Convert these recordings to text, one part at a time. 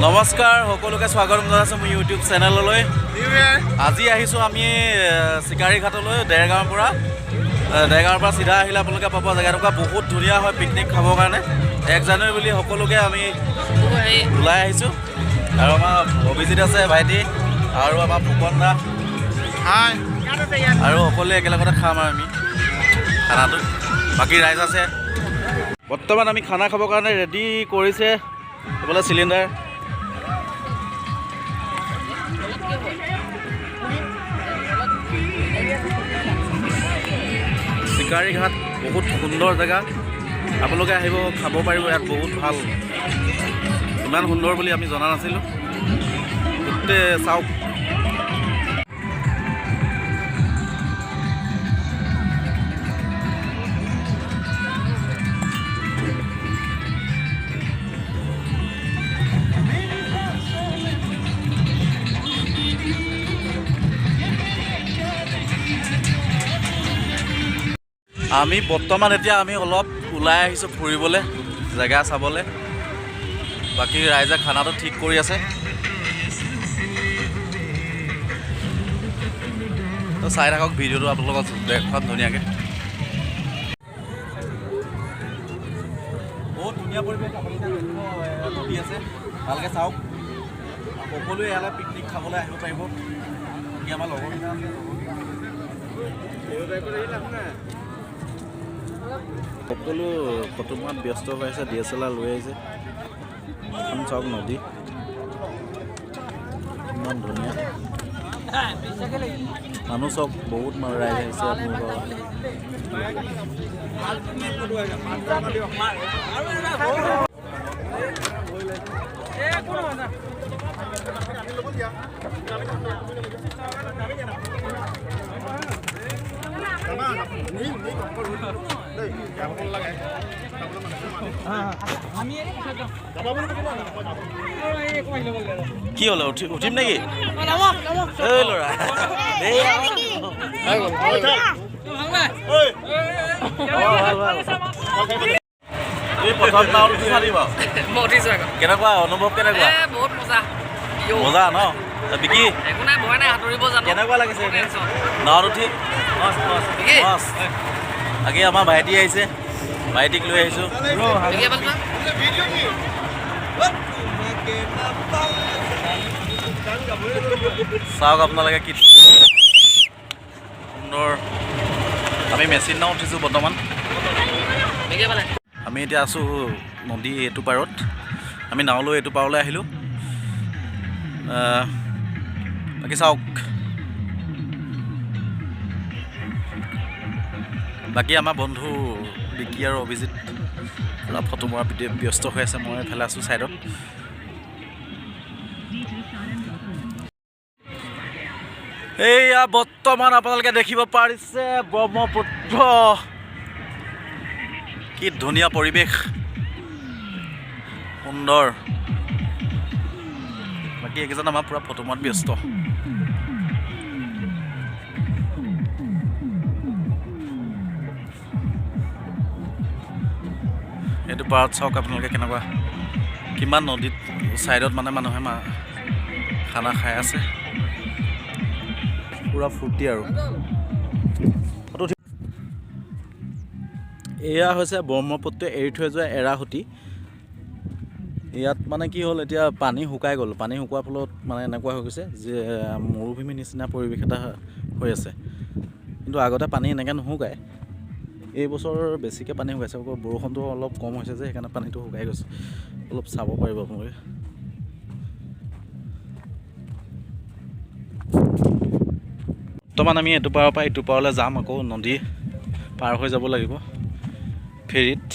নমস্কাৰ সকলোকে স্বাগতম জনাইছোঁ মোৰ ইউটিউব চেনেললৈ। আজি আহিছোঁ আমি চিকাৰী ঘাটলৈ দেৰগাঁৱৰ পৰা চিধা আহিলে আপোনালোকে পাব। জেগাটুকুৰা বহুত ধুনীয়া হয় পিকনিক খাবৰ কাৰণে। 1 জানুৱাৰী বুলি সকলোকে আমি ওলাই আহিছোঁ। আৰু আমাৰ অভিজিত আছে ভাইটি আৰু আমাৰ ফুকন দা আৰু সকলোৱে একেলগতে খাম আৰু আমি খানাটো। বাকী ৰাইজ আছে। বৰ্তমান আমি খানা খাবৰ কাৰণে ৰেডি কৰিছে এইফালে চিলিণ্ডাৰ। চিকাৰী ঘাট বহুত সুন্দৰ জেগা, আপোনালোকে আহিব খাব পাৰিব। ইয়াত বহুত ভাল, ইমান সুন্দৰ বুলি আমি জনা নাছিলোঁ। গোটেই চাওক আমি বৰ্তমান এতিয়া আমি অলপ ওলাই আহিছোঁ ফুৰিবলৈ, জেগা চাবলৈ। বাকী ৰাইজে খানাটো ঠিক কৰি আছে। তো চাই থাকক ভিডিঅ'টো আপোনালোকক দেখুৱাম ধুনীয়াকৈ। বহুত ধুনীয়া পৰিৱেশ, আপোনালোকে নদী আছে, ভালকৈ চাওক। সকলোৱে ইয়ালৈ পিকনিক খাবলৈ আহিব পাৰিব। বাকী আমাৰ লগৰকেইটা আছে, সকলো ফটো মৰাত ব্যস্ত হৈ আছে। DSLR লৈ আহিছে। এখন চাওক নদী ইমান ধুনীয়া, মানুহ চাওক বহুত ৰাইজ আহিছে আপোনালোকৰ। কি হ'ল, উঠিম নেকি? এই ল'ৰা প্ৰথম নাও উঠিছা নি বাৰু? কেনেকুৱা অনুভৱ? কেনেকুৱা? মজা ন? বিকি কেনেকুৱা লাগিছে নাৱত উঠি? বাকী আমাৰ ভাইটি আহিছে, ভাইটিক লৈ আহিছোঁ। চাওক আপোনালোকে কি সুন্দৰ। আমি মেচিন নাও উঠিছোঁ বৰ্তমান। আমি এতিয়া আছোঁ নদী এইটো পাৰত। আমি নাও লৈ এইটো পাৰলৈ আহিলোঁ। বাকী চাওক, বাকী আমাৰ বন্ধু বিকি আৰু অভিজিত অলপ ফটো মৰা ব্যস্ত হৈ আছে। মই এইফালে আছোঁ ছাইডত। এইয়া বৰ্তমান আপোনালোকে দেখিব পাৰিছে ব্ৰহ্মপুত্ৰ। কি ধুনীয়া পৰিৱেশ, সুন্দৰ। বাকী এইকেইজন আমাৰ পূৰা ফটো মৰাত ব্যস্ত। এইটো পাৰত চাওক আপোনালোকে কেনেকুৱা, কিমান নদীত ছাইডত মানে মানুহে খানা খাই আছে। পূৰা ফূৰ্তি আৰু। এয়া হৈছে ব্ৰহ্মপুত্ৰই এৰি থৈ যোৱা এৰাসুতি। ইয়াত মানে কি হ'ল, এতিয়া পানী শুকাই গ'ল। পানী শুকোৱাৰ ফলত মানে এনেকুৱা হৈ গৈছে যে মৰুভূমিৰ নিচিনা পৰিৱেশ এটা হৈ আছে। কিন্তু আগতে পানী এনেকৈ নুশুকায়। এইবছৰ বেছিকৈ পানী শুকাইছে। বৰষুণটো অলপ কম হৈছে যে সেইকাৰণে পানীটো শুকাই গৈছে। অলপ চাব পাৰিব আপোনালোকে। বৰ্তমান আমি এইটো পাৰৰ পৰা ইটো পাৰলৈ যাম। আকৌ নদী পাৰ হৈ যাব লাগিব ফেৰীত।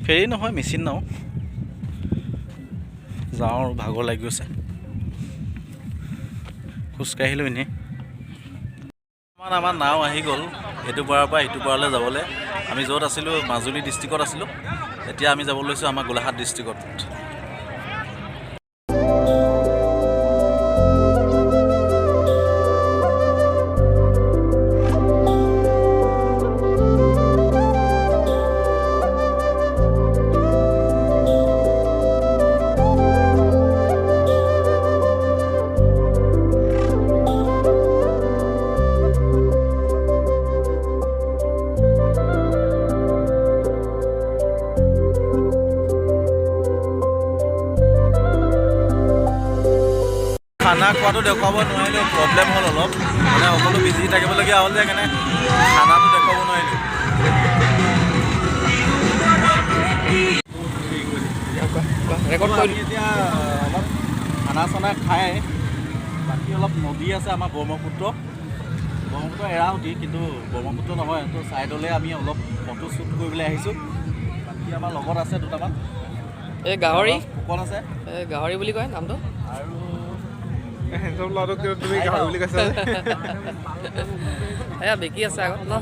ফেৰী নহয়, মেচিন নাও। যাওঁ আৰু ভাগৰ লাগি গৈছে, খোজকাঢ়িলোঁ এনেই। আমাৰ নাও আহি গ'ল এইটো পাৰৰ পৰা ইটো পাৰলৈ যাবলৈ। আমি য'ত আছিলোঁ মাজুলী ডিষ্ট্ৰিক্টত আছিলোঁ, এতিয়া আমি যাব লৈছোঁ আমাৰ গোলাঘাট ডিষ্ট্ৰিক্টত। খানা খোৱাটো দেখুৱাব নোৱাৰিলোঁ, প্ৰব্লেম হ'ল অলপ, মানে সকলো বিজি থাকিবলগীয়া হ'ল যে সেইকাৰণে খানাটো দেখুৱাব নোৱাৰিলোঁ। ৰেকৰ্ড কৰি এতিয়া অলপ খানা চানা খাই বাকী অলপ নদী আছে আমাৰ ব্ৰহ্মপুত্ৰ এৰাহুতি, কিন্তু ব্ৰহ্মপুত্ৰ নহয়, তো ছাইডলৈ আমি অলপ ফটো শ্বুট কৰিবলৈ আহিছোঁ। বাকী আমাৰ লগত আছে দুটামান, এই গাহৰি ফুকন আছে, এই গাহৰি বুলি কয় নামটো, আৰু তুমি গাহৰি বুলি কৈছা এয়া বিকি আছে আগত ন।